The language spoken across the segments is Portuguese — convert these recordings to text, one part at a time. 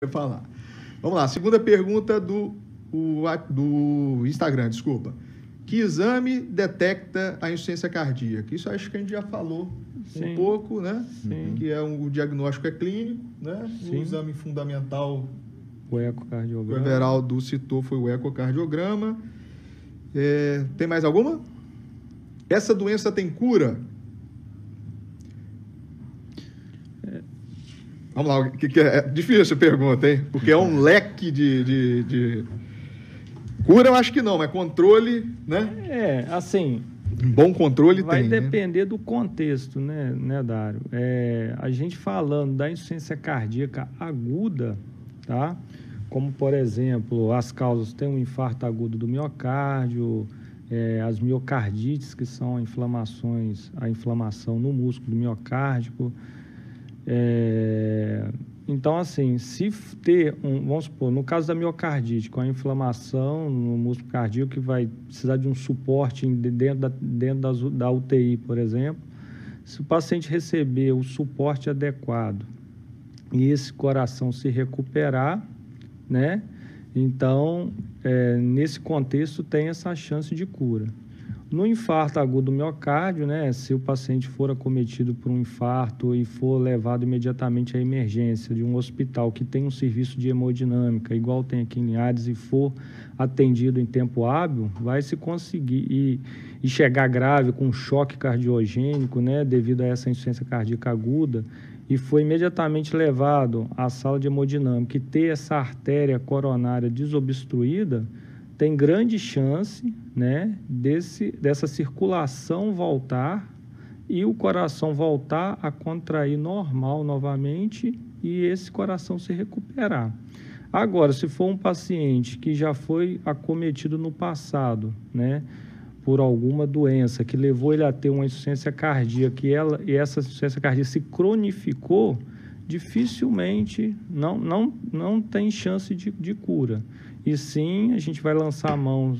falar. Vamos lá, segunda pergunta do Instagram, desculpa. Que exame detecta a insuficiência cardíaca? Isso acho que a gente já falou um pouco, né? Sim. Que o diagnóstico é clínico, né? Sim. O exame fundamental, o ecocardiograma. O Everaldo citou, foi o ecocardiograma. Tem mais alguma? Essa doença tem cura? Vamos lá, que é difícil a pergunta, hein? Porque é um leque de... Cura eu acho que não, mas controle, né? Assim... Um bom controle vai tem, depender do contexto, né, Dário? A gente falando da insuficiência cardíaca aguda, tá? Como, por exemplo, as causas, tem um infarto agudo do miocárdio, as miocardites, que são a inflamação no músculo do miocárdico. Então, assim, se ter, vamos supor, no caso da miocardite, com a inflamação no músculo cardíaco, que vai precisar de um suporte dentro da UTI, por exemplo, se o paciente receber o suporte adequado e esse coração se recuperar, né? Então, nesse contexto, tem essa chance de cura. No infarto agudo do miocárdio, né, se o paciente for acometido por um infarto e for levado imediatamente à emergência de um hospital que tem um serviço de hemodinâmica, igual tem aqui em Linhares, e for atendido em tempo hábil, vai se conseguir e chegar grave com choque cardiogênico, né, devido a essa insuficiência cardíaca aguda, e foi imediatamente levado à sala de hemodinâmica e ter essa artéria coronária desobstruída, tem grande chance, né, dessa circulação voltar e o coração voltar a contrair normal novamente e esse coração se recuperar. Agora, se for um paciente que já foi acometido no passado, né, por alguma doença que levou ele a ter uma insuficiência cardíaca e essa insuficiência cardíaca se cronificou, dificilmente não tem chance de cura. E sim, a gente vai lançar mão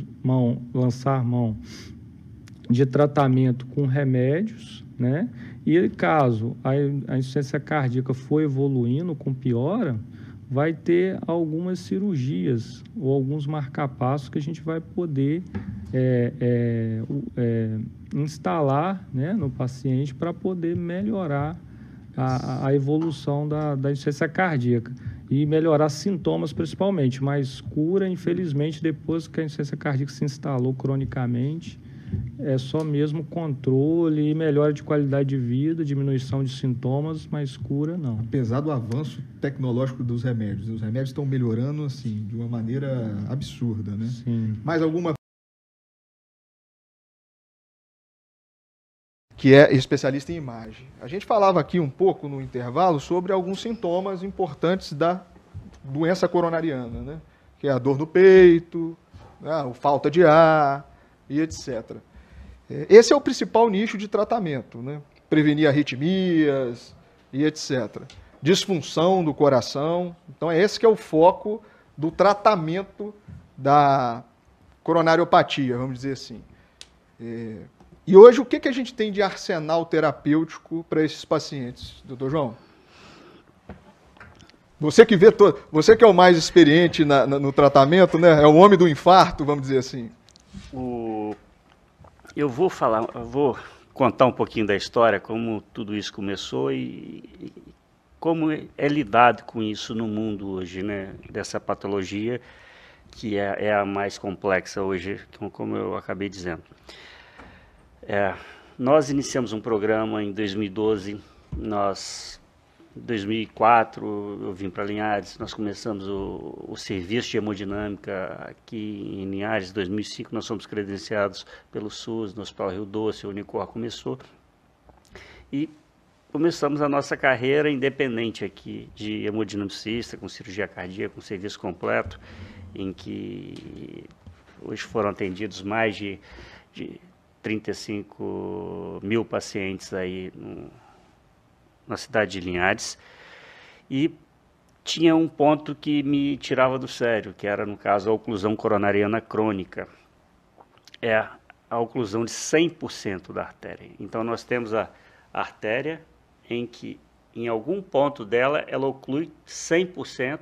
de tratamento com remédios, né? E caso a insuficiência cardíaca for evoluindo com piora, vai ter algumas cirurgias ou alguns marcapassos que a gente vai poder instalar, né, no paciente para poder melhorar a evolução da insuficiência cardíaca e melhorar sintomas principalmente, mas cura, infelizmente, depois que a insuficiência cardíaca se instalou cronicamente, é só mesmo controle e melhora de qualidade de vida, diminuição de sintomas, mas cura não. Apesar do avanço tecnológico dos remédios, os remédios estão melhorando assim de uma maneira absurda, né? Sim. Mais alguma? Que é especialista em imagem. A gente falava aqui um pouco no intervalo sobre alguns sintomas importantes da doença coronariana, né? Que é a dor no peito, a falta de ar e etc. Esse é o principal nicho de tratamento, né? Prevenir arritmias e etc. Disfunção do coração. Então, esse que é o foco do tratamento da coronariopatia, vamos dizer assim. E hoje, o que a gente tem de arsenal terapêutico para esses pacientes, doutor João? Você que vê você que é o mais experiente no tratamento, né? É o homem do infarto, vamos dizer assim. Eu vou contar um pouquinho da história, como tudo isso começou e como é lidado com isso no mundo hoje, né? Dessa patologia, que é a mais complexa hoje, como eu acabei dizendo. Nós iniciamos um programa em 2012, em 2004 eu vim para Linhares, nós começamos o serviço de hemodinâmica aqui em Linhares. Em 2005 nós fomos credenciados pelo SUS, no Hospital Rio Doce, o Unicor começou. E começamos a nossa carreira independente aqui de hemodinamicista, com cirurgia cardíaca, com serviço completo, em que hoje foram atendidos mais de 35 mil pacientes aí na cidade de Linhares. E tinha um ponto que me tirava do sério, que era, no caso, a oclusão coronariana crônica. É a oclusão de 100% da artéria. Então, nós temos a artéria em que, em algum ponto dela, ela oclui 100%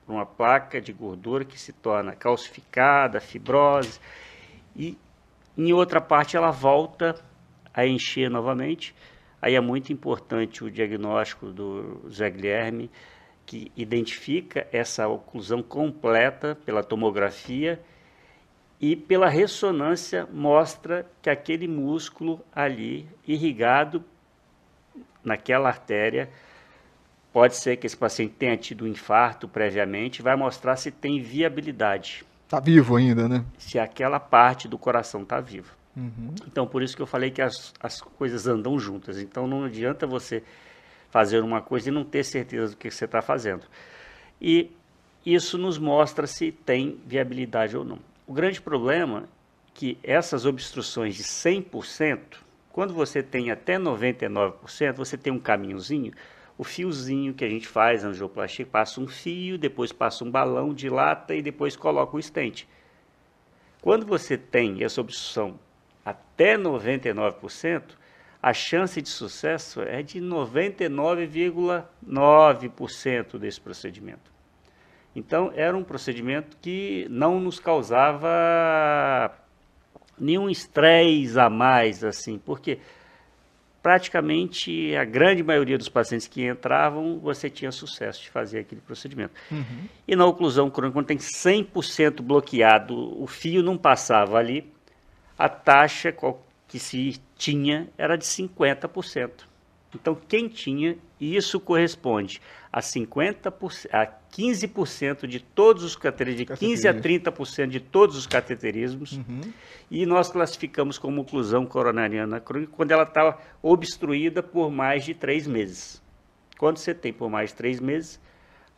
por uma placa de gordura que se torna calcificada, fibrose, e em outra parte ela volta a encher novamente. Aí é muito importante o diagnóstico do Zé Guilherme, que identifica essa oclusão completa pela tomografia e pela ressonância mostra que aquele músculo ali irrigado naquela artéria, pode ser que esse paciente tenha tido um infarto previamente, vai mostrar se tem viabilidade. Está vivo ainda, né? Se aquela parte do coração está viva. Uhum. Então, por isso que eu falei que as coisas andam juntas. Então, não adianta você fazer uma coisa e não ter certeza do que você está fazendo. E isso nos mostra se tem viabilidade ou não. O grande problema é que essas obstruções de 100%, quando você tem até 99%, você tem um caminhozinho, o fiozinho que a gente faz na angioplastia, passa um fio, depois passa um balão, dilata e depois coloca o stent. Quando você tem essa obstrução até 99%, a chance de sucesso é de 99,9% desse procedimento. Então, era um procedimento que não nos causava nenhum estresse a mais, assim, porque praticamente a grande maioria dos pacientes que entravam, você tinha sucesso de fazer aquele procedimento. Uhum. E na oclusão crônica, quando tem 100% bloqueado, o fio não passava ali, a taxa que se tinha era de 50%. Então, quem tinha, isso corresponde a 50%, a 15% de todos os cateterismos, de 15% a 30% de todos os cateterismos, e nós classificamos como oclusão coronariana crônica quando ela está obstruída por mais de 3 meses. Quando você tem por mais de 3 meses,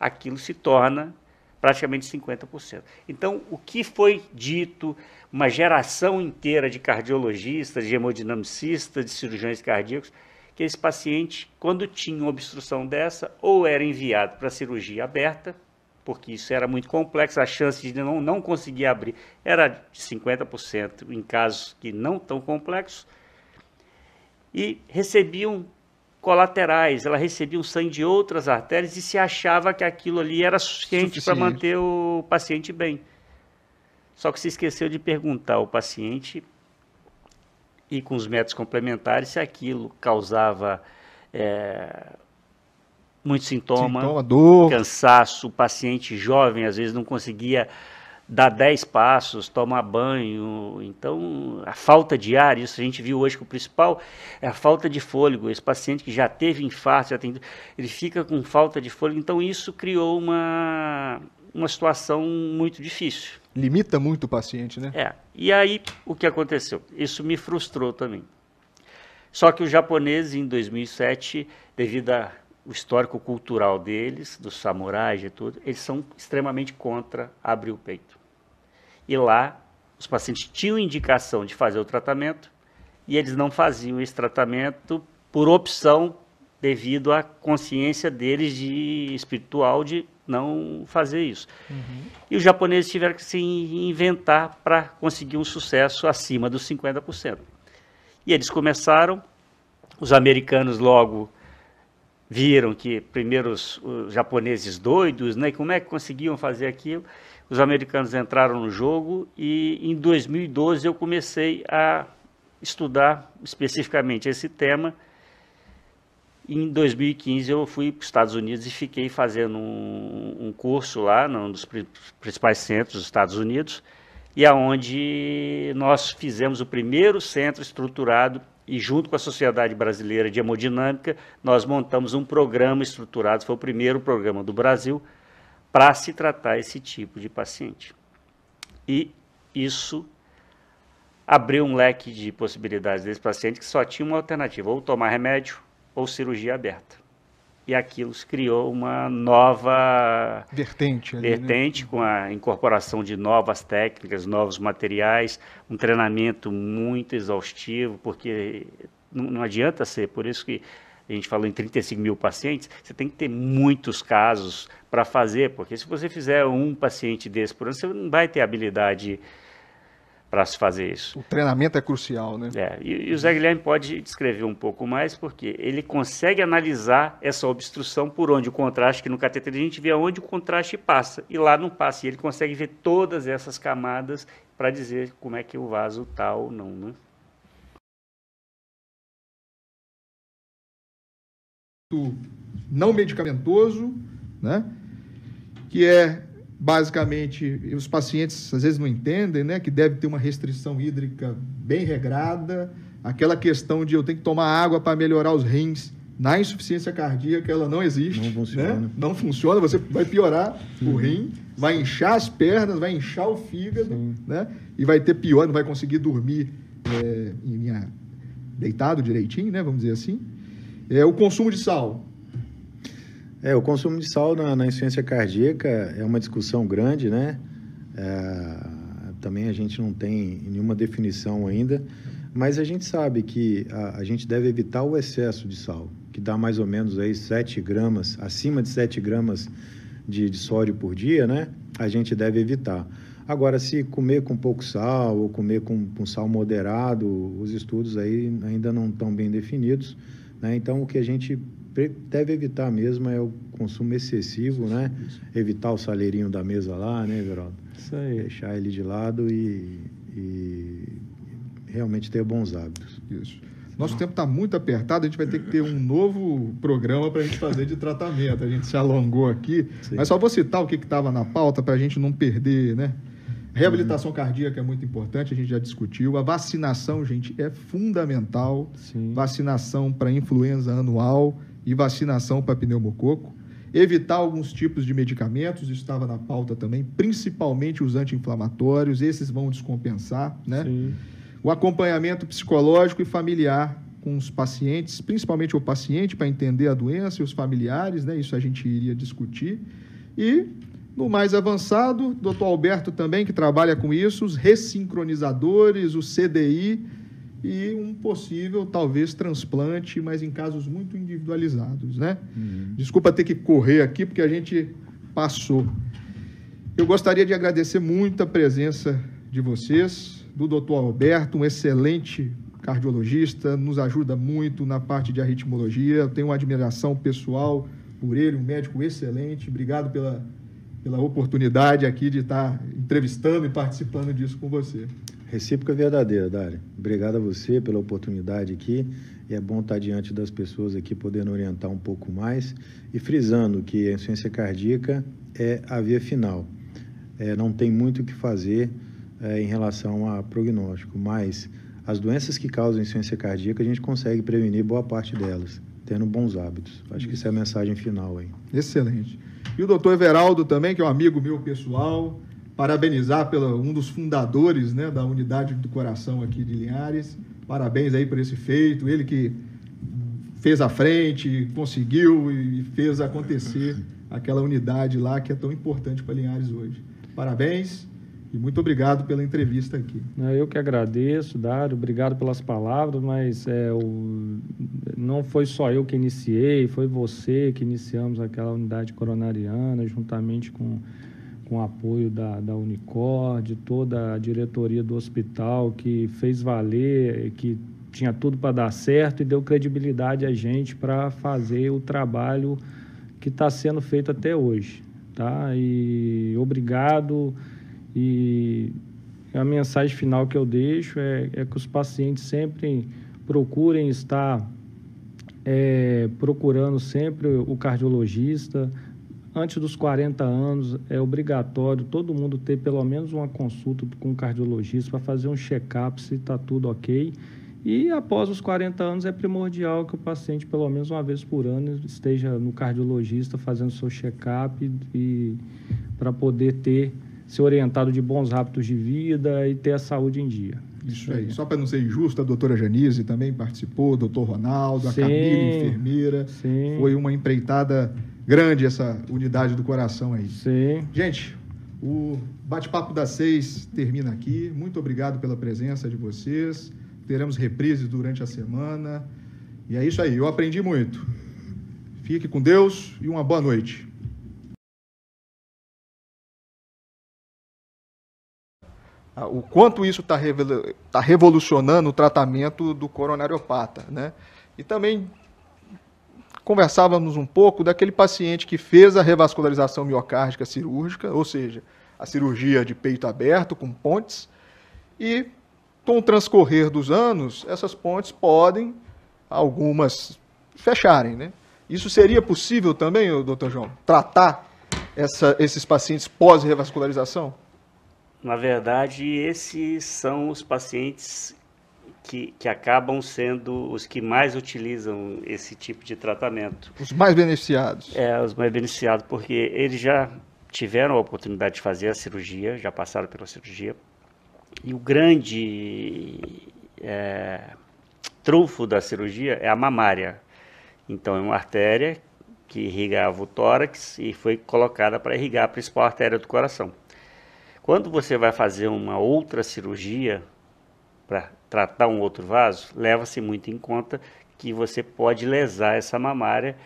aquilo se torna praticamente 50%. Então, o que foi dito, uma geração inteira de cardiologistas, de hemodinamicistas, de cirurgiões cardíacos, que esse paciente, quando tinha uma obstrução dessa, ou era enviado para cirurgia aberta, porque isso era muito complexo, a chance de não conseguir abrir era de 50% em casos que não tão complexos, e recebiam colaterais, ela recebia um sangue de outras artérias e se achava que aquilo ali era suficiente para manter o paciente bem. Só que se esqueceu de perguntar ao paciente e com os métodos complementares se aquilo causava muito sintoma, dor, cansaço, o paciente jovem às vezes não conseguia dar 10 passos, tomar banho, então a falta de ar, isso a gente viu hoje que o principal é a falta de fôlego, esse paciente que já teve infarto, ele fica com falta de fôlego, então isso criou uma situação muito difícil. Limita muito o paciente, né? E aí o que aconteceu? Isso me frustrou também. Só que os japoneses em 2007, devido ao histórico cultural deles, dos samurais e tudo, eles são extremamente contra abrir o peito. E lá, os pacientes tinham indicação de fazer o tratamento e eles não faziam esse tratamento por opção, devido à consciência deles espiritual de não fazer isso. E os japoneses tiveram que se inventar para conseguir um sucesso acima dos 50%. E eles começaram, os americanos logo viram que primeiro os japoneses doidos, né, como é que conseguiam fazer aquilo, os americanos entraram no jogo e em 2012 eu comecei a estudar especificamente esse tema. Em 2015 eu fui para os Estados Unidos e fiquei fazendo um curso lá, num dos principais centros dos Estados Unidos, e aonde nós fizemos o primeiro centro estruturado e junto com a Sociedade Brasileira de Hemodinâmica, nós montamos um programa estruturado, foi o primeiro programa do Brasil, para se tratar esse tipo de paciente. E isso abriu um leque de possibilidades desse paciente que só tinha uma alternativa, ou tomar remédio ou cirurgia aberta. E aquilo se criou uma nova vertente, né? Com a incorporação de novas técnicas, novos materiais, um treinamento muito exaustivo, porque não adianta ser, por isso que a gente falou em 35 mil pacientes, você tem que ter muitos casos para fazer, porque se você fizer um paciente desse por ano, você não vai ter habilidade para se fazer isso. O treinamento é crucial, né? E o Zé Guilherme pode descrever um pouco mais, porque ele consegue analisar essa obstrução por onde o contraste, que no cateter a gente vê onde o contraste passa, e lá não passa, e ele consegue ver todas essas camadas para dizer como é que o vaso está ou não, né? Não medicamentoso, né? Que é basicamente, os pacientes às vezes não entendem, né? Que deve ter uma restrição hídrica bem regrada, aquela questão de eu tenho que tomar água para melhorar os rins. Na insuficiência cardíaca ela não existe, não funciona, né? Não funciona, você vai piorar o rim, vai inchar as pernas, vai inchar o fígado, né? E vai ter pior, não vai conseguir dormir deitado direitinho, né? Vamos dizer assim. O consumo de sal. O consumo de sal na insuficiência cardíaca é uma discussão grande, né? Também a gente não tem nenhuma definição ainda, mas a gente sabe que a gente deve evitar o excesso de sal, que dá mais ou menos aí 7 gramas, acima de 7 gramas de sódio por dia, né? A gente deve evitar. Agora, se comer com pouco sal ou comer com sal moderado, os estudos aí ainda não estão bem definidos, né? Então, o que a gente deve evitar mesmo é o consumo excessivo, né? Evitar o saleirinho da mesa lá, né, Everaldo? Isso aí. Deixar ele de lado e realmente ter bons hábitos. Isso. Nosso tempo está muito apertado, a gente vai ter que ter um novo programa para a gente fazer de tratamento. A gente se alongou aqui, mas só vou citar o que estava na pauta para a gente não perder, né? Reabilitação cardíaca é muito importante, a gente já discutiu. A vacinação, gente, é fundamental. Sim. Vacinação para influenza anual e vacinação para pneumococo. Evitar alguns tipos de medicamentos, isso estava na pauta também, principalmente os anti-inflamatórios, esses vão descompensar, né? Sim. O acompanhamento psicológico e familiar com os pacientes, principalmente o paciente, para entender a doença e os familiares, né? Isso a gente iria discutir. E, no mais avançado, Dr. Alberto também, que trabalha com isso, os ressincronizadores, o CDI e um possível, talvez, transplante, mas em casos muito individualizados, né? Desculpa ter que correr aqui, porque a gente passou. Eu gostaria de agradecer muito a presença de vocês, do Dr. Alberto, um excelente cardiologista, nos ajuda muito na parte de arritmologia. Eu tenho uma admiração pessoal por ele, um médico excelente. Obrigado pela oportunidade aqui de estar entrevistando e participando disso com você. Recíproca verdadeira, Dário. Obrigado a você pela oportunidade aqui. E é bom estar diante das pessoas aqui, podendo orientar um pouco mais. E frisando que a insuficiência cardíaca é a via final. Não tem muito o que fazer em relação a prognóstico, mas as doenças que causam insuficiência cardíaca, a gente consegue prevenir boa parte delas, tendo bons hábitos. Acho que essa é a mensagem final aí. Excelente. E o doutor Everaldo também, que é um amigo meu pessoal, parabenizar um dos fundadores, né, da unidade do coração aqui de Linhares. Parabéns aí por esse feito. Ele que fez a frente, conseguiu e fez acontecer aquela unidade lá que é tão importante para Linhares hoje. Parabéns e muito obrigado pela entrevista aqui. Eu que agradeço, Dário, obrigado pelas palavras, mas não foi só eu que iniciei, foi você que iniciamos aquela unidade coronariana, juntamente com o apoio da Unicor, de toda a diretoria do hospital, que fez valer, que tinha tudo para dar certo e deu credibilidade a gente para fazer o trabalho que está sendo feito até hoje, tá? E obrigado. E a mensagem final que eu deixo é que os pacientes sempre procurem estar procurando sempre o cardiologista. Antes dos 40 anos, é obrigatório todo mundo ter pelo menos uma consulta com o cardiologista para fazer um check-up se está tudo ok. E após os 40 anos, é primordial que o paciente, pelo menos uma vez por ano, esteja no cardiologista fazendo seu check-up para poder ser orientado de bons hábitos de vida e ter a saúde em dia. Isso aí. Só para não ser injusto, a doutora Janise também participou, o doutor Ronaldo, a Camila, enfermeira. Sim. Foi uma empreitada grande essa unidade do coração aí. Sim. Gente, o Bate-Papo das 6 termina aqui. Muito obrigado pela presença de vocês. Teremos reprises durante a semana. E é isso aí, eu aprendi muito. Fique com Deus e uma boa noite. o quanto isso está revolucionando o tratamento do coronariopata, né? E também conversávamos um pouco daquele paciente que fez a revascularização miocárdica cirúrgica, ou seja, a cirurgia de peito aberto com pontes, e com o transcorrer dos anos, essas pontes podem, algumas, fecharem, né? Isso seria possível também, doutor João, tratar esses pacientes pós-revascularização? Na verdade, esses são os pacientes que acabam sendo os que mais utilizam esse tipo de tratamento. Os mais beneficiados. Os mais beneficiados, porque eles já tiveram a oportunidade de fazer a cirurgia, já passaram pela cirurgia, e o grande trunfo da cirurgia é a mamária. Então, é uma artéria que irrigava o tórax e foi colocada para irrigar a principal artéria do coração. Quando você vai fazer uma outra cirurgia para tratar um outro vaso, leva-se muito em conta que você pode lesar essa mamária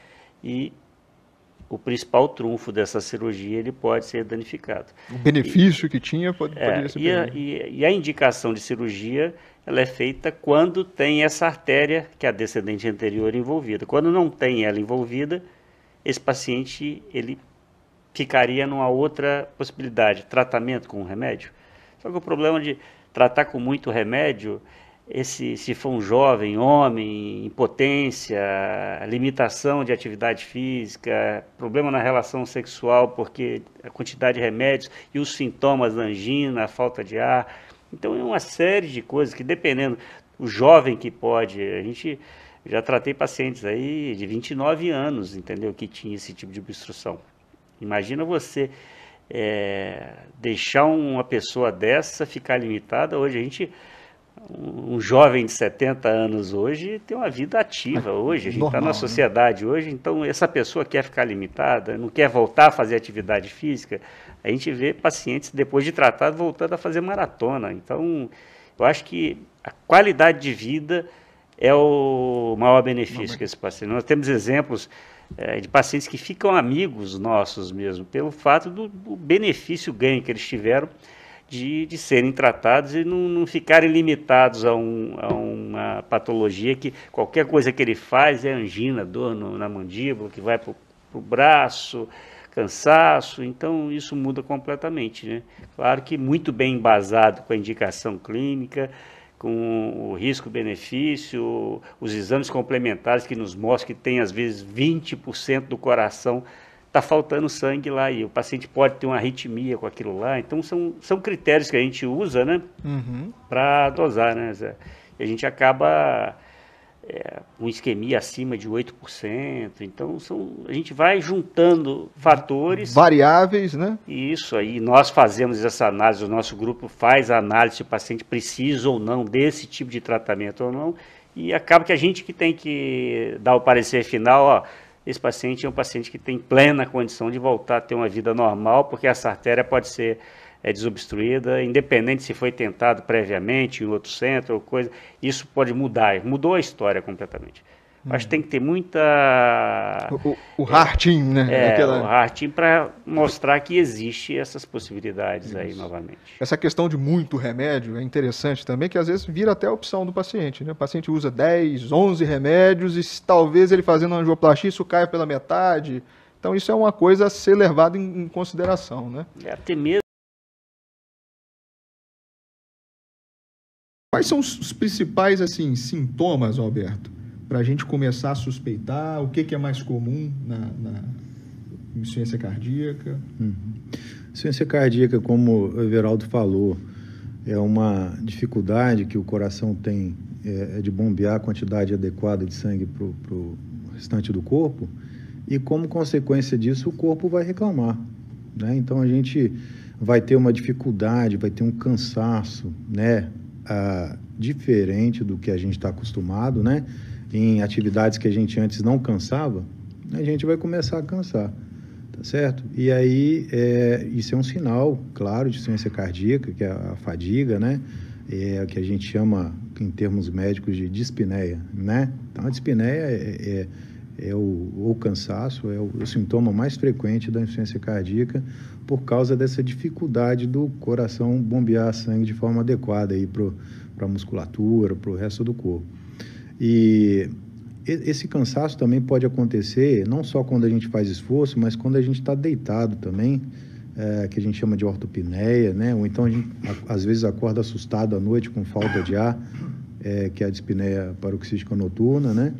e o principal trunfo dessa cirurgia ele pode ser danificado. O benefício que tinha poderia ser perdido. E a indicação de cirurgia ela é feita quando tem essa artéria, que é a descendente anterior, envolvida. Quando não tem ela envolvida, esse paciente ele ficaria numa outra possibilidade, tratamento com remédio. Só que o problema de tratar com muito remédio, se for um jovem, homem, impotência, limitação de atividade física, problema na relação sexual, porque a quantidade de remédios e os sintomas da angina, a falta de ar. Então é uma série de coisas que dependendo, o jovem que pode, a gente já tratei pacientes aí de 29 anos, entendeu, que tinha esse tipo de obstrução. Imagina você deixar uma pessoa dessa ficar limitada. Hoje um jovem de 70 anos hoje tem uma vida ativa hoje, a gente está na sociedade hoje, então essa pessoa quer ficar limitada, não quer voltar a fazer atividade física, a gente vê pacientes depois de tratado voltando a fazer maratona. Então eu acho que a qualidade de vida é o maior benefício que esse paciente. Nós temos exemplos de pacientes que ficam amigos nossos mesmo, pelo fato do benefício ganho que eles tiveram de serem tratados e não ficarem limitados a uma patologia que qualquer coisa que ele faz é angina, dor na mandíbula, que vai para o braço, cansaço. Então isso muda completamente, né? Claro que muito bem embasado com a indicação clínica, com o risco-benefício, os exames complementares que nos mostram que tem às vezes 20% do coração está faltando sangue lá e o paciente pode ter uma arritmia com aquilo lá. Então são critérios que a gente usa, né, para dosar, né, Zé? E a gente acaba com isquemia acima de 8%. Então a gente vai juntando fatores. Variáveis, né? E isso aí, nós fazemos essa análise, o nosso grupo faz a análise se o paciente precisa ou não desse tipo de tratamento ou não. E acaba que a gente que tem que dar o parecer final, ó, esse paciente é um paciente que tem plena condição de voltar a ter uma vida normal, porque essa artéria pode ser desobstruída, independente se foi tentado previamente em outro centro ou coisa, isso pode mudar, mudou a história completamente. Acho que tem que ter muita... O heart-team, né? O heart-team para mostrar que existe essas possibilidades aí novamente. Essa questão de muito remédio é interessante também, que às vezes vira até a opção do paciente, né? O paciente usa 10, 11 remédios e talvez ele fazendo uma angioplastia isso caia pela metade. Então isso é uma coisa a ser levada em consideração, né? Até mesmo. Quais são os principais assim, sintomas, Alberto, para a gente começar a suspeitar? O que é mais comum na insuficiência cardíaca? Insuficiência cardíaca, como o Everaldo falou, é uma dificuldade que o coração tem de bombear a quantidade adequada de sangue para o restante do corpo, e como consequência disso o corpo vai reclamar, né? Então a gente vai ter uma dificuldade, vai ter um cansaço, né? Diferente do que a gente está acostumado, né? Em atividades que a gente antes não cansava, a gente vai começar a cansar, tá certo? E aí, isso é um sinal, claro, de insuficiência cardíaca, que é a fadiga, né? Que a gente chama, em termos médicos, de dispneia, né? Então, a dispneia o cansaço, é o sintoma mais frequente da insuficiência cardíaca por causa dessa dificuldade do coração bombear sangue de forma adequada para a musculatura, para o resto do corpo. E esse cansaço também pode acontecer não só quando a gente faz esforço, mas quando a gente está deitado também, que a gente chama de ortopneia, né? Ou então a gente às vezes acorda assustado à noite com falta de ar, que é a dispneia paroxística noturna, né?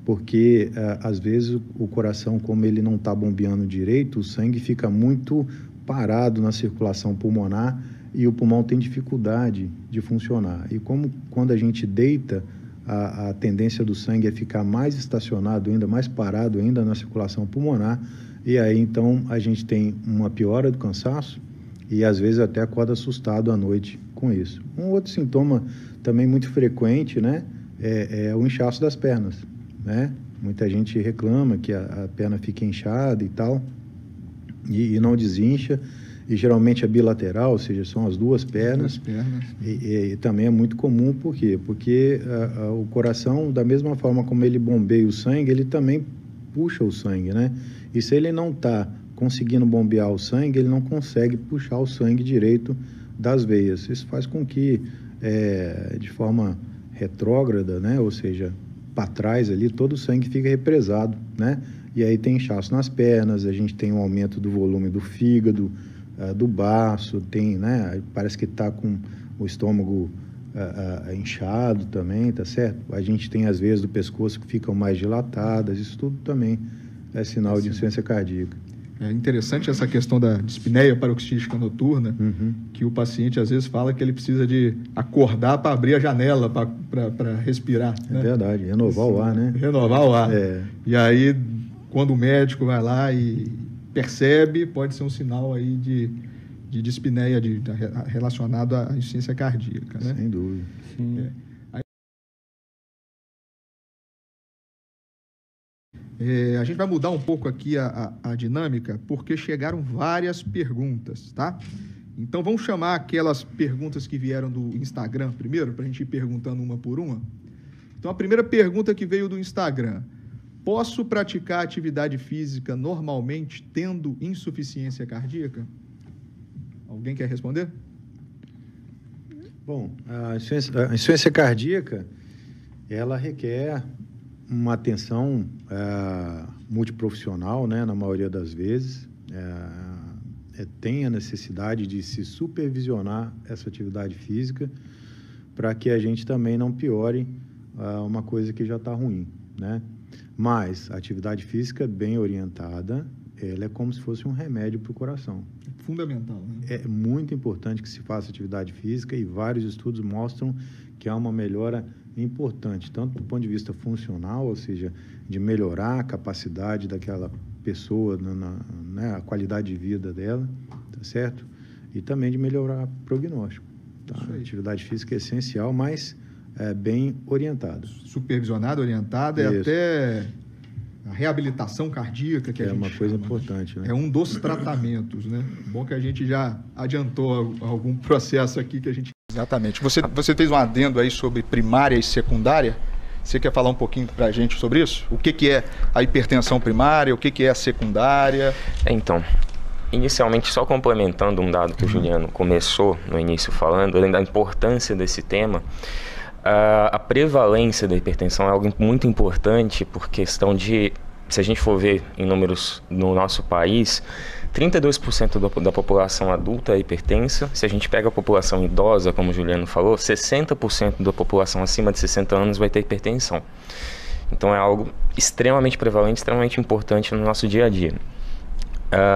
Porque às vezes o coração, como ele não está bombeando direito, o sangue fica muito parado na circulação pulmonar e o pulmão tem dificuldade de funcionar. E como quando a gente deita, a tendência do sangue é ficar mais estacionado ainda, mais parado ainda na circulação pulmonar, e aí então a gente tem uma piora do cansaço e às vezes até acorda assustado à noite com isso. Um outro sintoma também muito frequente, né, é o inchaço das pernas, né? Muita gente reclama que a perna fica inchada e tal, e não desincha, e geralmente é bilateral, ou seja, são as duas pernas. E também é muito comum, por quê? Porque o coração, da mesma forma como ele bombeia o sangue, ele também puxa o sangue, né? E se ele não está conseguindo bombear o sangue, ele não consegue puxar o sangue direito das veias. Isso faz com que, de forma retrógrada, né? Ou seja, para trás ali, todo o sangue fica represado, né? E aí tem inchaço nas pernas, a gente tem um aumento do volume do fígado, do baço, tem, né? Parece que está com o estômago inchado também, tá certo? A gente tem às vezes do pescoço que ficam mais dilatadas, isso tudo também é sinal de insuficiência cardíaca. É interessante essa questão da dispneia paroxística noturna, que o paciente às vezes fala que ele precisa de acordar para abrir a janela, para respirar. É verdade, renovar o ar, né? Renovar o ar. E aí, quando o médico vai lá e percebe, pode ser um sinal aí de dispneia relacionado à insuficiência cardíaca, né? Sem dúvida. Sim. A gente vai mudar um pouco aqui a dinâmica, porque chegaram várias perguntas, tá? Então, vamos chamar aquelas perguntas que vieram do Instagram primeiro, para a gente ir perguntando uma por uma. Então, a primeira pergunta que veio do Instagram: posso praticar atividade física normalmente tendo insuficiência cardíaca? Alguém quer responder? Bom, a insuficiência cardíaca, ela requer uma atenção multiprofissional, né, na maioria das vezes. Tem a necessidade de se supervisionar essa atividade física para que a gente também não piore uma coisa que já está ruim, né? Mas a atividade física bem orientada, ela é como se fosse um remédio para o coração. Fundamental, né? É muito importante que se faça atividade física, e vários estudos mostram que há uma melhora importante, tanto do ponto de vista funcional, ou seja, de melhorar a capacidade daquela pessoa, né, a qualidade de vida dela, tá certo? E também de melhorar o prognóstico. Tá? A atividade física é essencial, mas bem orientada. Supervisionada, orientada, e até a reabilitação cardíaca, que a gente uma coisa chama, importante, né? É um dos tratamentos, né? Bom que a gente já adiantou algum processo aqui que a gente... Exatamente. Você fez um adendo aí sobre primária e secundária. Você quer falar um pouquinho para a gente sobre isso? O que é a hipertensão primária, o que é a secundária? Então, inicialmente, só complementando um dado que o Juliano começou no início falando, além da importância desse tema, a prevalência da hipertensão é algo muito importante por questão de, se a gente for ver em números no nosso país, 32% da população adulta é hipertensa. Se a gente pega a população idosa, como o Juliano falou, 60% da população acima de 60 anos vai ter hipertensão. Então é algo extremamente prevalente, extremamente importante no nosso dia a dia.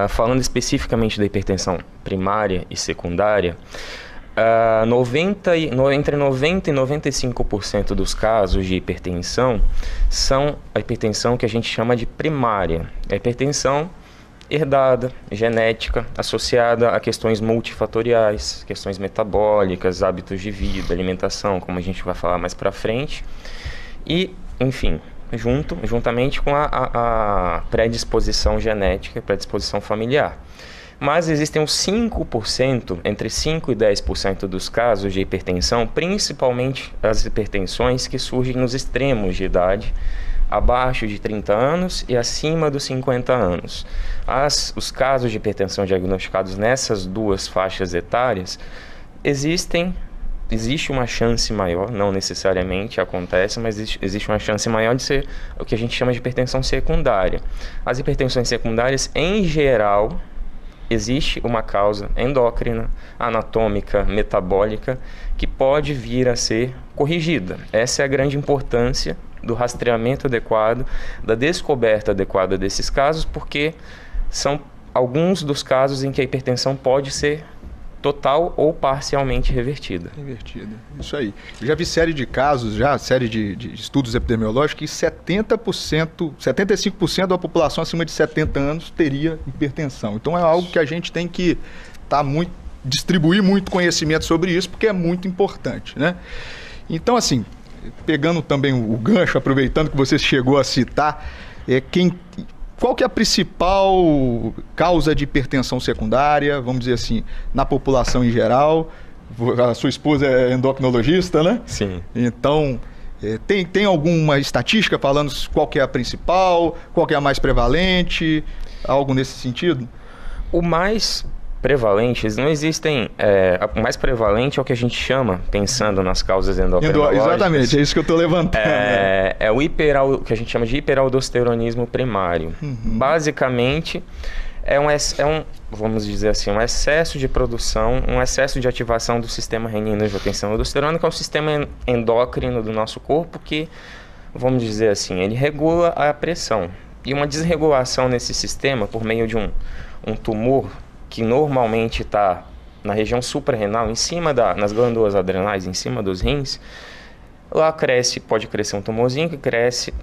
Falando especificamente da hipertensão primária e secundária, entre 90% e 95% dos casos de hipertensão são a hipertensão que a gente chama de primária. A hipertensão herdada, genética, associada a questões multifatoriais, questões metabólicas, hábitos de vida, alimentação, como a gente vai falar mais para frente. E, enfim, juntamente com a predisposição genética, predisposição familiar. Mas existem uns 5%, entre 5% e 10% dos casos de hipertensão, principalmente as hipertensões que surgem nos extremos de idade, abaixo de 30 anos e acima dos 50 anos. Os casos de hipertensão diagnosticados nessas duas faixas etárias, existe uma chance maior, não necessariamente acontece, mas existe uma chance maior de ser o que a gente chama de hipertensão secundária. As hipertensões secundárias, em geral, existe uma causa endócrina, anatômica, metabólica, que pode vir a ser corrigida. Essa é a grande importância do rastreamento adequado, da descoberta adequada desses casos, porque são alguns dos casos em que a hipertensão pode ser total ou parcialmente revertida. Isso aí. Eu já vi série de casos, série de estudos epidemiológicos, que 75% da população acima de 70 anos teria hipertensão. Então é algo que a gente tem que distribuir muito conhecimento sobre isso, porque é muito importante, né? Então, assim, pegando também o gancho, aproveitando que você chegou a citar, qual que é a principal causa de hipertensão secundária, vamos dizer assim, na população em geral? A sua esposa é endocrinologista, né? Sim. Então, tem alguma estatística falando qual que é a principal, qual que é a mais prevalente, algo nesse sentido? O mais prevalente, eles não existem. O mais prevalente é o que a gente chama, pensando nas causas endocrinológicas. Exatamente, é isso que eu estou levantando. É o que a gente chama de hiperaldosteronismo primário. Basicamente, vamos dizer assim, um excesso de produção, um excesso de ativação do sistema renina-angiotensina-aldosterona, que é um sistema endócrino do nosso corpo que, vamos dizer assim, ele regula a pressão. E uma desregulação nesse sistema por meio de um tumor que normalmente está na região suprarrenal, em cima nas glândulas adrenais, em cima dos rins, lá pode crescer um tumorzinho que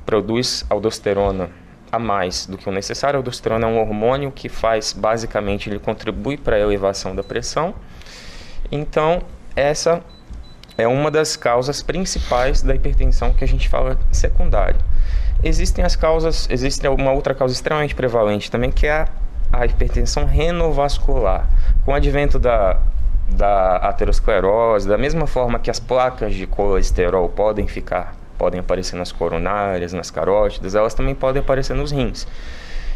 produz aldosterona a mais do que o necessário. A aldosterona é um hormônio que basicamente, ele contribui para a elevação da pressão. Então, essa é uma das causas principais da hipertensão que a gente fala secundária. Existe uma outra causa extremamente prevalente também, que é a hipertensão renovascular. Com o advento da aterosclerose, da mesma forma que as placas de colesterol podem aparecer nas coronárias, nas carótidas, elas também podem aparecer nos rins.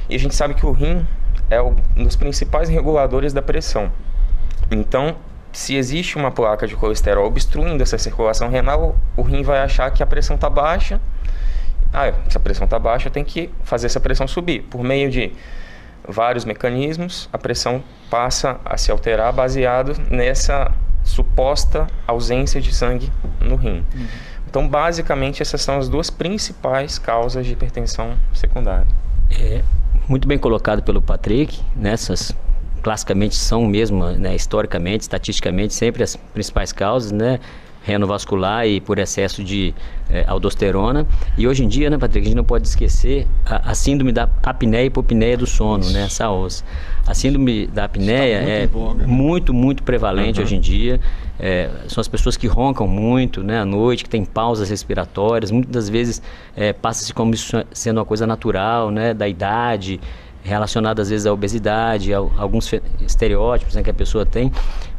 E a gente sabe que o rim é um dos principais reguladores da pressão. Então, se existe uma placa de colesterol obstruindo essa circulação renal, o rim vai achar que a pressão está baixa. Se a pressão está baixa, tem que fazer essa pressão subir. Por meio de vários mecanismos, a pressão passa a se alterar baseado nessa suposta ausência de sangue no rim. Então, basicamente, essas são as duas principais causas de hipertensão secundária. Muito bem colocado pelo Patrick, essas classicamente são mesmo, né, historicamente, estatisticamente, sempre as principais causas, né? Renovascular e por excesso de aldosterona. E hoje em dia, né, Patrick, a gente não pode esquecer a síndrome da apneia e hipopneia do sono, né, SAOS. A síndrome da apneia é muito, muito prevalente hoje em dia. São as pessoas que roncam muito, né, à noite, que têm pausas respiratórias. Muitas das vezes passa-se como isso sendo uma coisa natural, né, da idade, relacionada às vezes à obesidade, a alguns estereótipos, né, que a pessoa tem,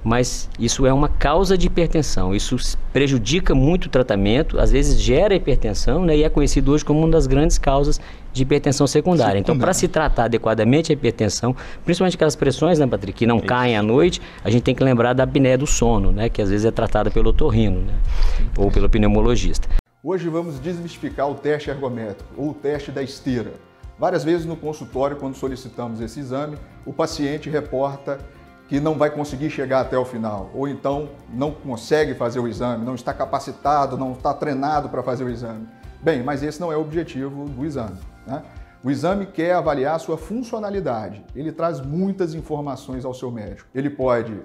mas isso é uma causa de hipertensão. Isso prejudica muito o tratamento, às vezes gera hipertensão, né, e é conhecido hoje como uma das grandes causas de hipertensão secundária. Então, para se tratar adequadamente a hipertensão, principalmente aquelas pressões, né, Patrick, que não caem à noite, a gente tem que lembrar da apneia do sono, né, que às vezes é tratada pelo otorrino, né, ou pelo pneumologista. Hoje vamos desmistificar o teste ergométrico, ou o teste da esteira. Várias vezes no consultório, quando solicitamos esse exame, o paciente reporta que não vai conseguir chegar até o final, ou então não consegue fazer o exame, não está capacitado, não está treinado para fazer o exame. Bem, mas esse não é o objetivo do exame, né? O exame quer avaliar a sua funcionalidade. Ele traz muitas informações ao seu médico. Ele pode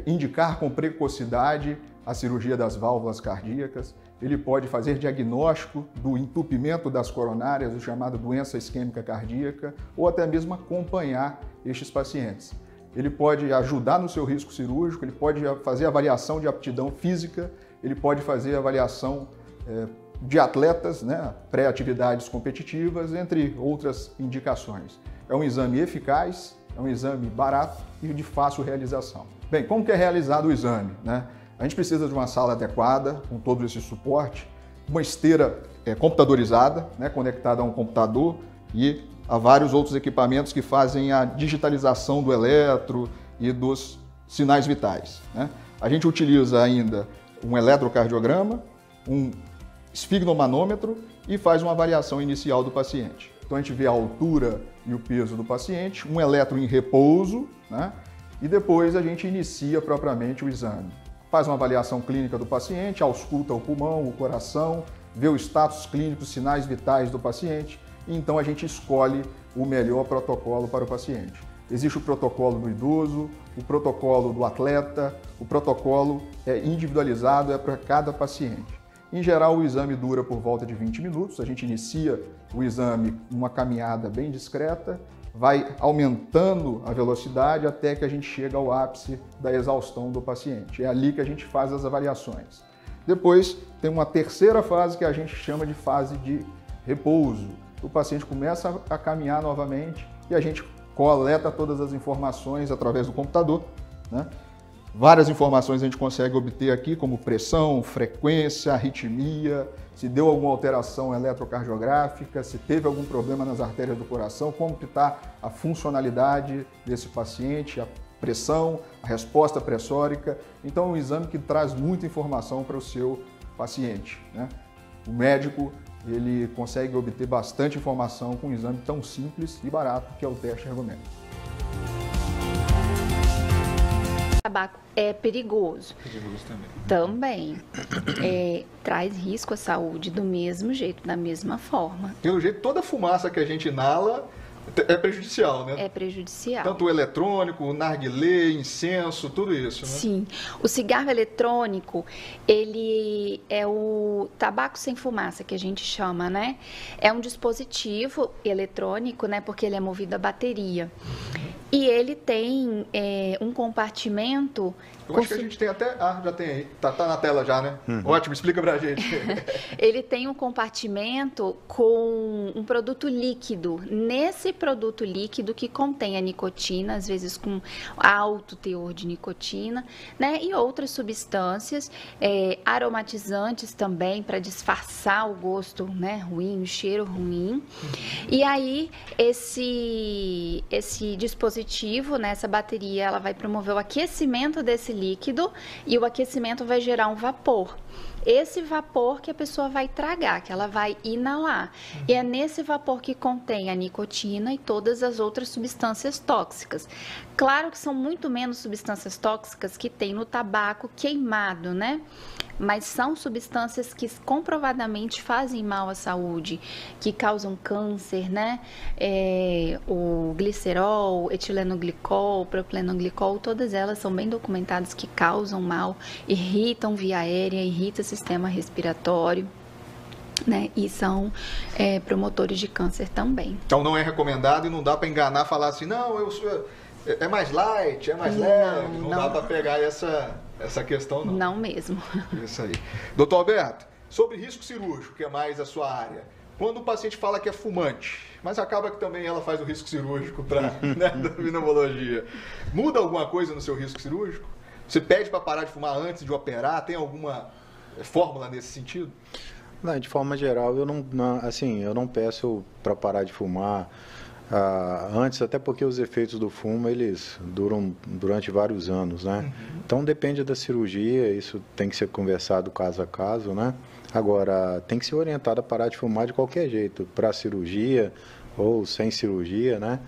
indicar com precocidade a cirurgia das válvulas cardíacas, ele pode fazer diagnóstico do entupimento das coronárias, o chamado doença isquêmica cardíaca, ou até mesmo acompanhar estes pacientes. Ele pode ajudar no seu risco cirúrgico, ele pode fazer avaliação de aptidão física, ele pode fazer avaliação de atletas, né, pré-atividades competitivas, entre outras indicações. É um exame eficaz, é um exame barato e de fácil realização. Bem, como que é realizado o exame, né? A gente precisa de uma sala adequada, com todo esse suporte, uma esteira computadorizada, né, conectada a um computador e a vários outros equipamentos que fazem a digitalização do eletro e dos sinais vitais, né? A gente utiliza ainda um eletrocardiograma, um esfigmomanômetro e faz uma avaliação inicial do paciente. Então a gente vê a altura e o peso do paciente, um eletro em repouso, né? E depois a gente inicia propriamente o exame. Faz uma avaliação clínica do paciente, ausculta o pulmão, o coração, vê o status clínico, os sinais vitais do paciente e então a gente escolhe o melhor protocolo para o paciente. Existe o protocolo do idoso, o protocolo do atleta, o protocolo é individualizado, é para cada paciente. Em geral, o exame dura por volta de 20 minutos, a gente inicia o exame numa caminhada bem discreta, vai aumentando a velocidade até que a gente chega ao ápice da exaustão do paciente. É ali que a gente faz as avaliações. Depois tem uma terceira fase que a gente chama de fase de repouso. O paciente começa a caminhar novamente e a gente coleta todas as informações através do computador, né? Várias informações a gente consegue obter aqui, como pressão, frequência, arritmia, se deu alguma alteração eletrocardiográfica, se teve algum problema nas artérias do coração, como que está a funcionalidade desse paciente, a pressão, a resposta pressórica. Então é um exame que traz muita informação para o seu paciente, né? O médico ele consegue obter bastante informação com um exame tão simples e barato que é o teste ergométrico. O tabaco é perigoso. Perigoso também. Traz risco à saúde do mesmo jeito, da mesma forma. Pelo jeito, toda fumaça que a gente inala é prejudicial, né? É prejudicial. Tanto o eletrônico, o narguilé, incenso, tudo isso, né? Sim. O cigarro eletrônico, ele é o tabaco sem fumaça, que a gente chama, né? É um dispositivo eletrônico, né? Porque ele é movido a bateria. E ele tem um compartimento... Eu acho que a gente tem até... Ah, já tem aí. Tá na tela já, né? Ótimo, explica pra gente. Ele tem um compartimento com um produto líquido. Nesse produto líquido que contém a nicotina, às vezes com alto teor de nicotina, né? E outras substâncias, aromatizantes também, para disfarçar o gosto, né, ruim, o cheiro ruim. E aí, esse dispositivo, né, essa bateria, ela vai promover o aquecimento desse líquido e o aquecimento vai gerar um vapor. Esse vapor que a pessoa vai tragar, que ela vai inalar. E é nesse vapor que contém a nicotina e todas as outras substâncias tóxicas. Claro que são muito menos substâncias tóxicas que tem no tabaco queimado, né? Mas são substâncias que comprovadamente fazem mal à saúde, que causam câncer, né? O glicerol, etilenoglicol, propilenoglicol, todas elas são bem documentadas que causam mal, irritam via aérea, irritam o sistema respiratório, né? E são promotores de câncer também. Então não é recomendado e não dá para enganar, falar assim, não, é mais light, é mais leve, não dá para pegar essa questão, não. Não mesmo. Isso aí. Doutor Alberto, sobre risco cirúrgico, que é mais a sua área, quando o paciente fala que é fumante, mas acaba que também ela faz o risco cirúrgico para né, da pneumologia, muda alguma coisa no seu risco cirúrgico? Você pede para parar de fumar antes de operar? Tem alguma fórmula nesse sentido? Não, de forma geral, eu não peço para parar de fumar antes, até porque os efeitos do fumo, eles duram durante vários anos, né? Então, depende da cirurgia, isso tem que ser conversado caso a caso, né? Agora, tem que ser orientado a parar de fumar de qualquer jeito, para cirurgia ou sem cirurgia, né?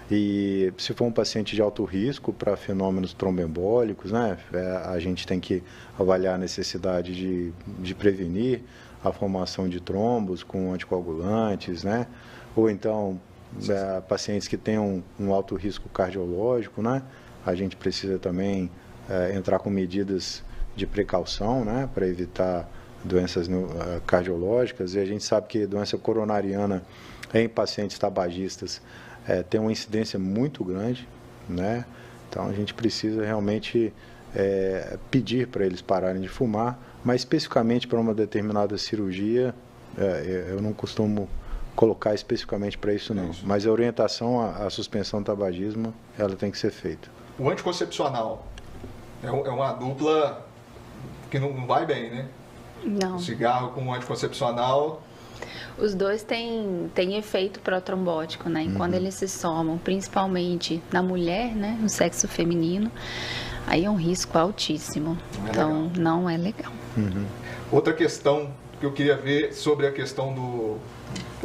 E se for um paciente de alto risco para fenômenos tromboembólicos, né? A gente tem que avaliar a necessidade de prevenir a formação de trombos com anticoagulantes, né? Ou então pacientes que tenham um alto risco cardiológico, né? A gente precisa também entrar com medidas de precaução, né? Para evitar doenças cardiológicas. E a gente sabe que doença coronariana em pacientes tabagistas tem uma incidência muito grande, né? Então a gente precisa realmente pedir para eles pararem de fumar, mas especificamente para uma determinada cirurgia, eu não costumo colocar especificamente para isso não, mas a orientação à suspensão do tabagismo, ela tem que ser feita. O anticoncepcional é uma dupla que não vai bem, né? Não. O cigarro com o anticoncepcional... Os dois têm efeito protrombótico, né? E quando eles se somam, principalmente na mulher, né? No sexo feminino, aí é um risco altíssimo. Então, não é legal. Outra questão que eu queria ver sobre a questão do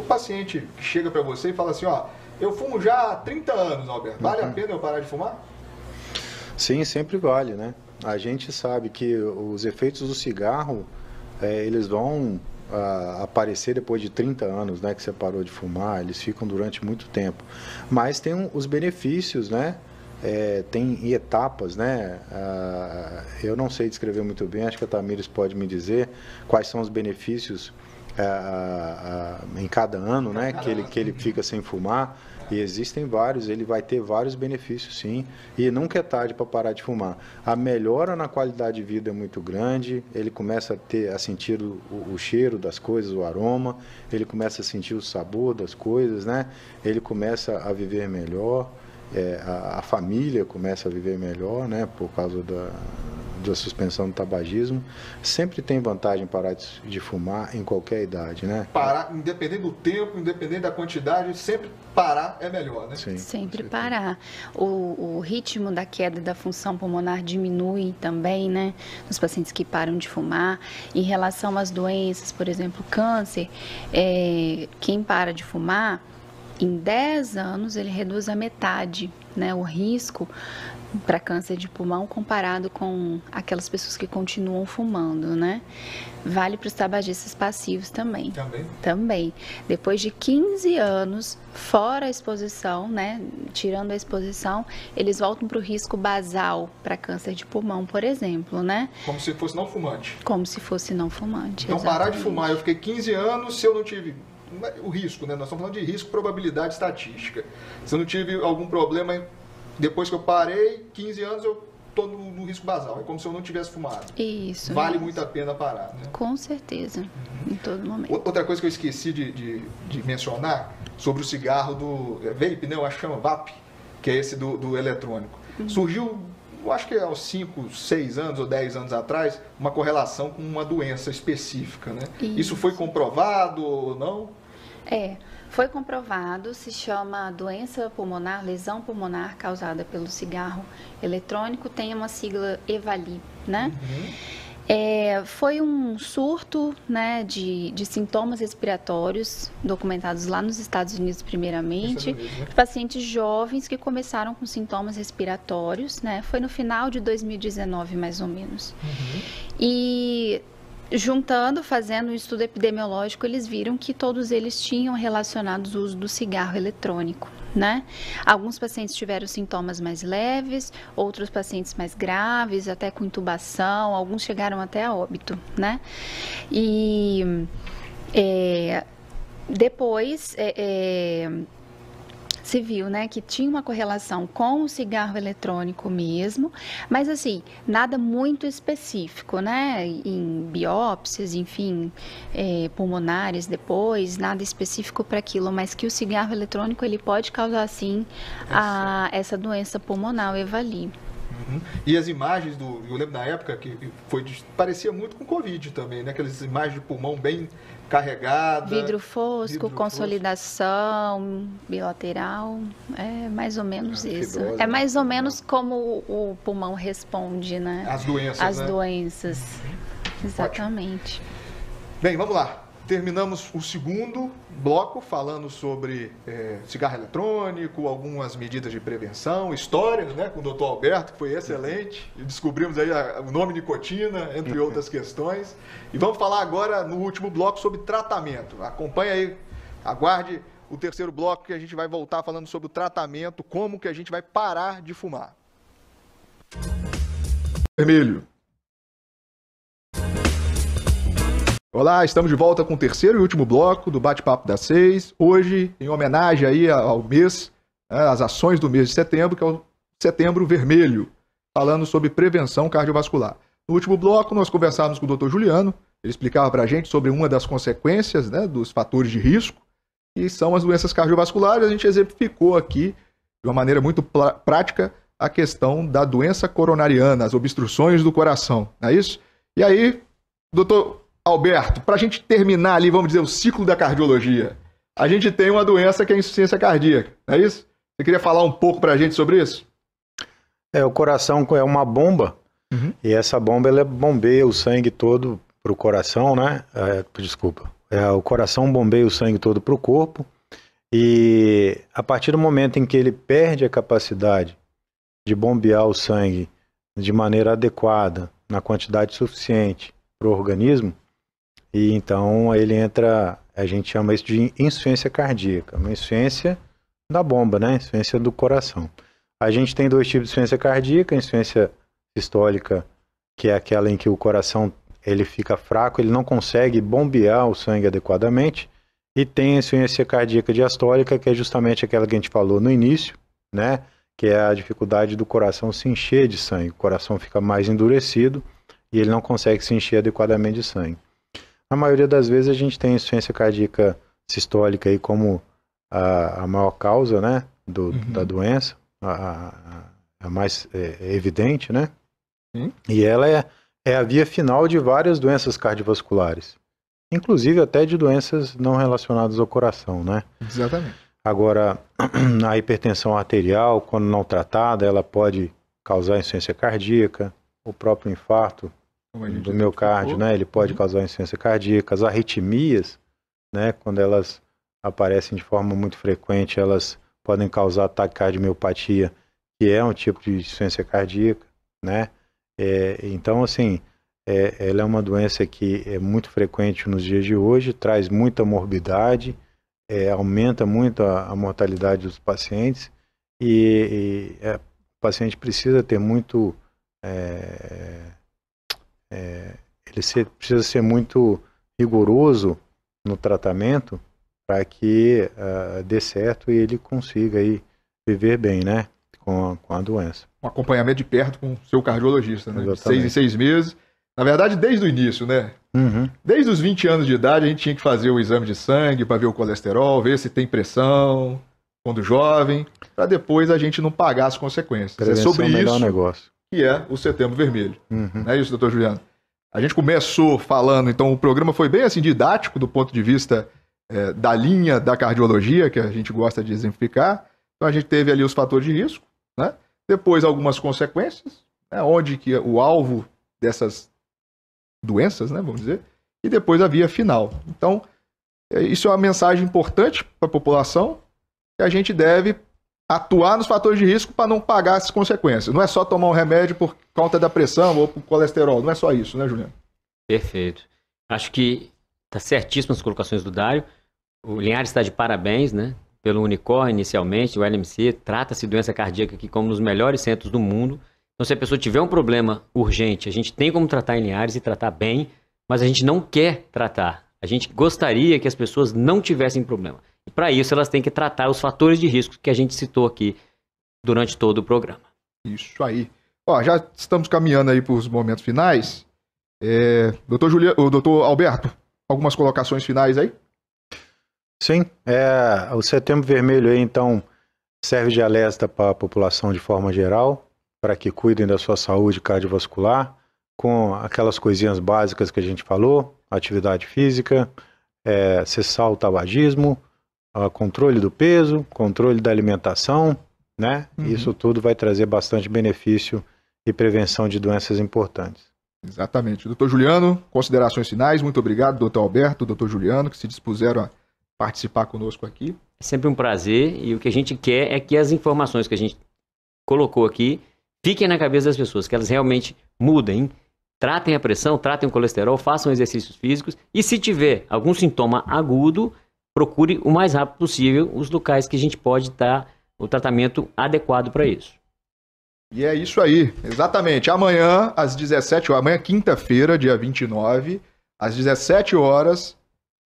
paciente que chega para você e fala assim, ó, eu fumo já há 30 anos, Alberto. Vale a pena eu parar de fumar? Sim, sempre vale, né? A gente sabe que os efeitos do cigarro, eles vão aparecer depois de 30 anos, né, que você parou de fumar, eles ficam durante muito tempo. Mas tem os benefícios, né? Tem etapas, né? Eu não sei descrever muito bem, acho que a Tamires pode me dizer quais são os benefícios em cada ano, né? Que ele fica sem fumar. E existem vários, ele vai ter vários benefícios, sim, e nunca é tarde para parar de fumar. A melhora na qualidade de vida é muito grande, ele começa a sentir o cheiro das coisas, o aroma, ele começa a sentir o sabor das coisas, né? Ele começa a viver melhor, a família começa a viver melhor, né? Por causa da suspensão do tabagismo. Sempre tem vantagem parar de fumar em qualquer idade, né? Parar, independente do tempo, independente da quantidade, sempre parar é melhor, né? Sim, sempre parar. O ritmo da queda da função pulmonar diminui também, né? Nos pacientes que param de fumar. Em relação às doenças, por exemplo, câncer, quem para de fumar, em 10 anos ele reduz a metade, né? O risco para câncer de pulmão comparado com aquelas pessoas que continuam fumando, né? Vale para os tabagistas passivos também. Também. Depois de 15 anos, fora a exposição, né? Tirando a exposição, eles voltam para o risco basal para câncer de pulmão, por exemplo, né? Como se fosse não fumante. Como se fosse não fumante, então, exatamente. Parar de fumar, eu fiquei 15 anos, se eu não tive... O risco, né? Nós estamos falando de risco, probabilidade estatística. Se eu não tive algum problema... Depois que eu parei, 15 anos, eu estou no risco basal. É como se eu não tivesse fumado. Isso. Vale muito a pena parar, né? Com certeza, em todo momento. Outra coisa que eu esqueci de mencionar, sobre o cigarro do vape, né? Eu acho que chama VAP, que é esse do eletrônico. Surgiu, eu acho que aos 5, 6 anos ou 10 anos atrás, uma correlação com uma doença específica, né? Isso foi comprovado ou não? Foi comprovado, se chama doença pulmonar, lesão pulmonar causada pelo cigarro eletrônico, tem uma sigla EVALI, né? Foi um surto, né, de sintomas respiratórios documentados lá nos Estados Unidos primeiramente, pacientes jovens que começaram com sintomas respiratórios, né? Foi no final de 2019 mais ou menos. E juntando, fazendo um estudo epidemiológico, eles viram que todos eles tinham relacionados o uso do cigarro eletrônico, né? Alguns pacientes tiveram sintomas mais leves, outros pacientes mais graves, até com intubação, alguns chegaram até a óbito, né? E depois se viu, né, que tinha uma correlação com o cigarro eletrônico mesmo, mas assim, nada muito específico, né, em biópsias, enfim, pulmonares depois, nada específico para aquilo, mas que o cigarro eletrônico ele pode causar sim essa doença pulmonar, o EVALI. E as imagens eu lembro na época que parecia muito com Covid também, né, aquelas imagens de pulmão bem carregada. Vidro fosco, consolidação bilateral, é mais ou menos isso. Fibrosa, é mais ou menos como o pulmão responde, né? As doenças, As doenças, exatamente. Ótimo. Bem, vamos lá. Terminamos o segundo bloco falando sobre cigarro eletrônico, algumas medidas de prevenção, histórias, né, com o Dr. Alberto, que foi excelente. E descobrimos aí o nome nicotina, entre outras questões. E vamos falar agora, no último bloco, sobre tratamento. Acompanhe aí, aguarde o terceiro bloco, que a gente vai voltar falando sobre o tratamento, como que a gente vai parar de fumar. Vermelho. Olá, estamos de volta com o terceiro e último bloco do Bate-Papo das 6. Hoje, em homenagem aí ao mês, às ações do mês de setembro, que é o Setembro Vermelho, falando sobre prevenção cardiovascular. No último bloco, nós conversávamos com o Dr. Juliano, ele explicava para a gente sobre uma das consequências, né, dos fatores de risco, que são as doenças cardiovasculares. A gente exemplificou aqui, de uma maneira muito prática, a questão da doença coronariana, as obstruções do coração, não é isso? E aí, doutor Alberto, para a gente terminar ali, vamos dizer, o ciclo da cardiologia, a gente tem uma doença que é a insuficiência cardíaca, não é isso? Você queria falar um pouco para a gente sobre isso? O coração é uma bomba, e essa bomba ela bombeia o sangue todo para o coração, né? O coração bombeia o sangue todo para o corpo, e a partir do momento em que ele perde a capacidade de bombear o sangue de maneira adequada, na quantidade suficiente para o organismo, e então ele entra, a gente chama isso de insuficiência cardíaca, uma insuficiência da bomba, né? Insuficiência do coração. A gente tem dois tipos de insuficiência cardíaca, a insuficiência sistólica, que é aquela em que o coração ele fica fraco, ele não consegue bombear o sangue adequadamente, e tem a insuficiência cardíaca diastólica, que é justamente aquela que a gente falou no início, né? Que é a dificuldade do coração se encher de sangue. O coração fica mais endurecido e ele não consegue se encher adequadamente de sangue. Na maioria das vezes a gente tem a insuficiência cardíaca sistólica aí como a maior causa, né, da doença, a mais evidente, né? E ela é a via final de várias doenças cardiovasculares, inclusive até de doenças não relacionadas ao coração, né? Exatamente. Agora, a hipertensão arterial, quando não tratada, ela pode causar insuficiência cardíaca, o próprio infarto do miocárdio, né? Ele pode causar insuficiência cardíaca, as arritmias, né? Quando elas aparecem de forma muito frequente, elas podem causar taquicardiomiopatía, que é um tipo de insuficiência cardíaca, né? Então, assim, ela é uma doença que é muito frequente nos dias de hoje, traz muita morbidade, aumenta muito a mortalidade dos pacientes, e o paciente precisa ter muito... precisa ser muito rigoroso no tratamento para que dê certo e ele consiga aí viver bem, né, com a doença. Um acompanhamento de perto com o seu cardiologista, né? Exatamente. De 6 em 6 meses. Na verdade, desde o início, né? Desde os 20 anos de idade, a gente tinha que fazer o exame de sangue para ver o colesterol, ver se tem pressão quando jovem, para depois a gente não pagar as consequências. Prevenção é sobre é o melhor isso negócio. que é o Setembro Vermelho. Não é isso, doutor Juliano? A gente começou falando, então o programa foi bem assim didático do ponto de vista da linha da cardiologia, que a gente gosta de exemplificar. Então a gente teve ali os fatores de risco, né? Depois algumas consequências, né? Onde que o alvo dessas doenças, né, vamos dizer, e depois a via final. Então, isso é uma mensagem importante para a população, que a gente deve atuar nos fatores de risco para não pagar as consequências. Não é só tomar um remédio por conta da pressão ou por colesterol, não é só isso, né, Juliano? Perfeito. Acho que está certíssimo as colocações do Dário. O Linhares está de parabéns, né? Pelo Unicor, inicialmente, o LMC, trata-se de doença cardíaca aqui como nos melhores centros do mundo. Então, se a pessoa tiver um problema urgente, a gente tem como tratar em Linhares e tratar bem, mas a gente não quer tratar. A gente gostaria que as pessoas não tivessem problema. E para isso, elas têm que tratar os fatores de risco que a gente citou aqui durante todo o programa. Isso aí. Ó, já estamos caminhando aí para os momentos finais. Doutor Alberto, algumas colocações finais aí? Sim, o Setembro Vermelho aí, então, serve de alerta para a população de forma geral, para que cuidem da sua saúde cardiovascular, com aquelas coisinhas básicas que a gente falou, atividade física, cessar o tabagismo, controle do peso, controle da alimentação, né? Isso tudo vai trazer bastante benefício e prevenção de doenças importantes. Exatamente. Doutor Juliano, considerações finais. Muito obrigado, doutor Alberto, doutor Juliano, que se dispuseram a participar conosco aqui. É sempre um prazer, e o que a gente quer é que as informações que a gente colocou aqui fiquem na cabeça das pessoas, que elas realmente mudem, tratem a pressão, tratem o colesterol, façam exercícios físicos, e se tiver algum sintoma agudo, procure o mais rápido possível os locais que a gente pode dar o tratamento adequado para isso. E é isso aí, exatamente. Amanhã, às 17 horas, amanhã quinta-feira, dia 29, às 17 horas,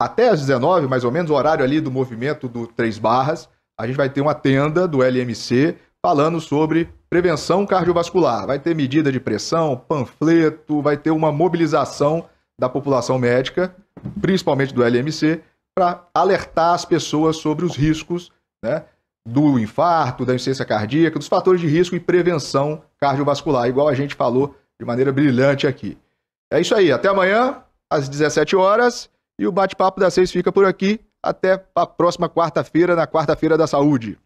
até às 19, mais ou menos, o horário ali do movimento do 3 Barras, a gente vai ter uma tenda do LMC falando sobre prevenção cardiovascular. Vai ter medida de pressão, panfleto, vai ter uma mobilização da população médica, principalmente do LMC, para alertar as pessoas sobre os riscos, né, do infarto, da insuficiência cardíaca, dos fatores de risco e prevenção cardiovascular, igual a gente falou de maneira brilhante aqui. É isso aí, até amanhã, às 17 horas. E o Bate-Papo das 6 fica por aqui. Até a próxima quarta-feira, na Quarta-feira da Saúde.